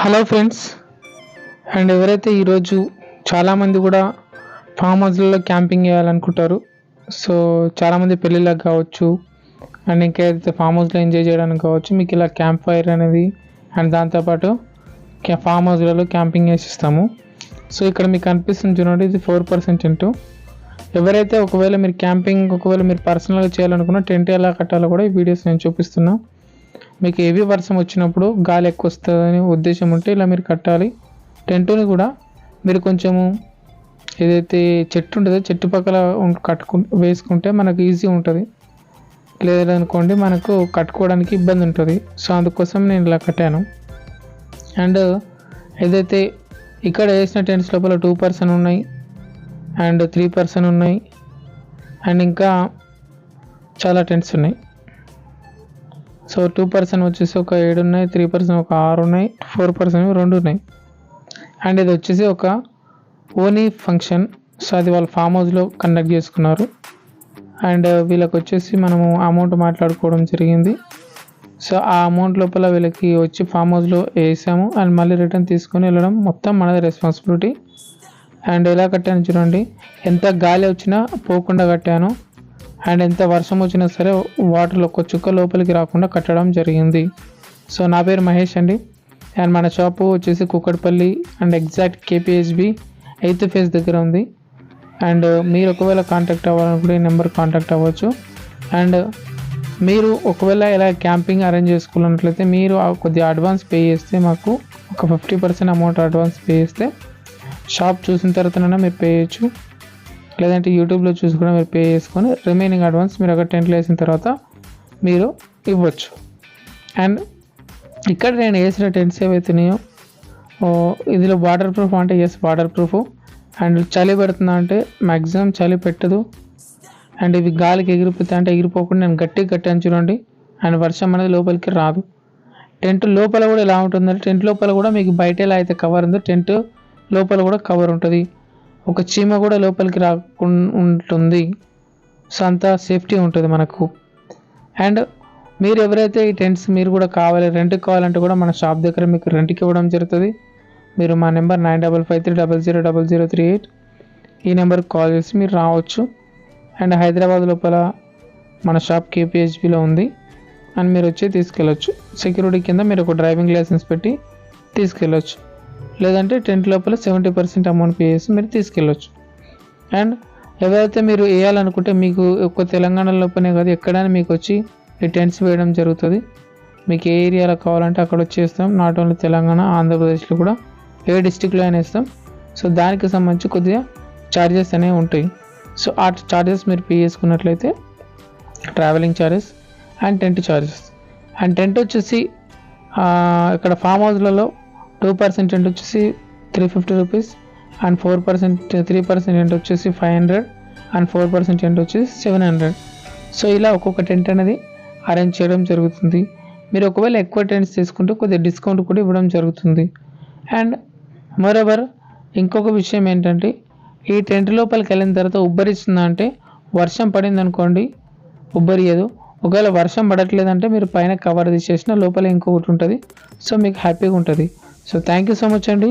Hello friends, and ఎవరైతే ఈరోజు చాలామంది కూడా ఫామ్ హౌస్లలో క్యాంపింగ్ చేయాలనుకుంటారు. సో చాలామంది పెళ్ళిళ్ళకి కావచ్చు, అండ్ ఇంకేదైతే ఫామ్ హౌస్లో ఎంజాయ్ చేయడానికి కావచ్చు, మీకు ఇలా క్యాంప్ ఫైర్ అనేది అండ్ దాంతోపాటు ఫామ్ హౌస్లలో క్యాంపింగ్ చేసిస్తాము. సో ఇక్కడ మీకు కనిపిస్తుంది చూడండి, ఇది 4% టెంట్. ఎవరైతే ఒకవేళ మీరు పర్సనల్గా చేయాలనుకున్న టెంట్ ఎలా కట్టాలో కూడా ఈ వీడియోస్ నేను చూపిస్తున్నా. మీకు హెవీ వర్షం వచ్చినప్పుడు గాలి ఎక్కువ వస్తుందని ఉద్దేశం ఉంటే ఇలా మీరు కట్టాలి. టెంటుని కూడా మీరు కొంచెము ఏదైతే చెట్టు ఉంటుందో చెట్టు పక్కల వేసుకుంటే మనకు ఈజీ ఉంటుంది. లేదనుకోండి మనకు కట్టుకోవడానికి ఇబ్బంది ఉంటుంది. సో అందుకోసం నేను ఇలా కట్టాను. అండ్ ఏదైతే ఇక్కడ వేసిన టెంట్స్ లోపల 2% ఉన్నాయి, అండ్ 3% ఉన్నాయి, అండ్ ఇంకా చాలా టెంట్స్ ఉన్నాయి. సో 2% వచ్చేసి ఒక 7 ఉన్నాయి, 3% ఒక 6 ఉన్నాయి, 4% 2 ఉన్నాయి. అండ్ ఇది వచ్చేసి ఒక ఓనీ ఫంక్షన్. సో అది వాళ్ళు ఫామ్ హౌస్లో కండక్ట్ చేసుకున్నారు. అండ్ వీళ్ళకి వచ్చేసి మనము అమౌంట్ మాట్లాడుకోవడం జరిగింది. సో ఆ అమౌంట్ లోపల వీళ్ళకి వచ్చి ఫామ్ హౌస్లో వేసాము. అండ్ మళ్ళీ రిటర్న్ తీసుకొని వెళ్ళడం మొత్తం మనది రెస్పాన్సిబిలిటీ. అండ్ ఎలా కట్టాను చూడండి, ఎంత గాలి వచ్చినా పోకుండా కట్టాను. అండ్ ఎంత వర్షం వచ్చినా సరే వాటర్లో ఒక చుక్క లోపలికి రాకుండా కట్టడం జరిగింది. సో నా పేరు మహేష్ అండి. అండ్ మన షాపు వచ్చేసి Kukatpally and exact KPHB 8th phase దగ్గర ఉంది. అండ్ మీరు ఒకవేళ కాంటాక్ట్ అవ్వాలనుకుంటే ఈ నెంబర్ కాంటాక్ట్ అవ్వచ్చు. అండ్ మీరు ఒకవేళ ఇలా క్యాంపింగ్ అరేంజ్ చేసుకోవాలన్నట్లయితే మీరు కొద్దిగా అడ్వాన్స్ పే చేస్తే, మాకు ఒక 50% అమౌంట్ అడ్వాన్స్ పే చేస్తే షాప్ చూసిన తర్వాతనైనా మీరు పే చేయొచ్చు. లేదంటే యూట్యూబ్లో చూసి కూడా మీరు పే చేసుకొని రిమైనింగ్ అడ్వాన్స్ మీరు అక్కడ టెంట్లు వేసిన తర్వాత మీరు ఇవ్వచ్చు. అండ్ ఇక్కడ నేను వేసిన టెంట్స్ ఏవైతున్నాయో ఇందులో వాటర్ ప్రూఫ్ అంటే వాటర్ ప్రూఫ్. అండ్ చలి పెడుతుందా అంటే మ్యాక్సిమం చలి పెట్టదు. అండ్ ఇవి గాలికి ఎగిరిపోతా అంటే ఎగిరిపోకుండా నేను గట్టిగా కట్టాను చూడండి. అండ్ వర్షం అనేది లోపలికి రాదు. టెంట్ లోపల కూడా ఎలా ఉంటుందంటే, టెంట్ లోపల కూడా మీకు బయట ఎలా అయితే కవర్ ఉందో టెంట్ లోపల కూడా కవర్ ఉంటుంది. ఒక చీమ కూడా లోపలికి రాకుండా ఉంటుంది. సో అంతా సేఫ్టీ ఉంటుంది మనకు. అండ్ మీరు ఎవరైతే ఈ టెంట్స్ మీరు కూడా రెంట్కి కావాలంటే కూడా మన షాప్ దగ్గర మీకు రెంట్కి ఇవ్వడం జరుగుతుంది. మీరు మా నెంబర్ 9553000038 ఈ నెంబర్కి కాల్ చేసి మీరు రావచ్చు. అండ్ హైదరాబాద్ లోపల మన షాప్ KPHBలో ఉంది. అండ్ మీరు వచ్చి తీసుకెళ్ళచ్చు. సెక్యూరిటీ కింద మీరు ఒక డ్రైవింగ్ లైసెన్స్ పెట్టి తీసుకెళ్ళచ్చు. లేదంటే టెంట్ లోపల 70% అమౌంట్ పే చేసి మీరు తీసుకెళ్ళచ్చు. అండ్ ఎవరైతే మీరు వేయాలనుకుంటే మీకు ఒక్క తెలంగాణ లోపలనే కాదు, ఎక్కడైనా మీకు వచ్చి ఈ టెంట్స్ వేయడం జరుగుతుంది. మీకు ఏ ఏరియాలో కావాలంటే అక్కడ వచ్చేస్తాం. నాట్ ఓన్లీ తెలంగాణ, ఆంధ్రప్రదేశ్లో కూడా ఏ డిస్టిక్లో అయినా ఇస్తాం. సో దానికి సంబంధించి కొద్దిగా ఛార్జెస్ అనేవి ఉంటాయి. సో ఆ ఛార్జెస్ మీరు పే చేసుకున్నట్లయితే travelling charges and tent charges. And tent వచ్చేసి ఇక్కడ ఫామ్ హౌస్లలో 2% టెంట్ వచ్చేసి 350 రూపీస్, అండ్ 3% టెంట్ వచ్చేసి 500, అండ్ 4% టెంట్ వచ్చేసి 700. సో ఇలా ఒక్కొక్క టెంట్ అనేది అరేంజ్ చేయడం జరుగుతుంది. మీరు ఒకవేళ ఎక్కువ టెంట్స్ తీసుకుంటే కొద్దిగా డిస్కౌంట్ కూడా ఇవ్వడం జరుగుతుంది. అండ్ మరోవర్ ఇంకొక విషయం ఏంటంటే, ఈ టెంట్ లోపలికి వెళ్ళిన తర్వాత ఉబ్బరిస్తుందా అంటే, వర్షం పడింది అనుకోండి ఉబ్బరియదు. ఒకవేళ వర్షం పడట్లేదంటే మీరు పైన కవర్ తీసేసిన లోపల ఇంకొకటి ఉంటుంది. సో మీకు హ్యాపీగా ఉంటుంది. So thank you so much అండి.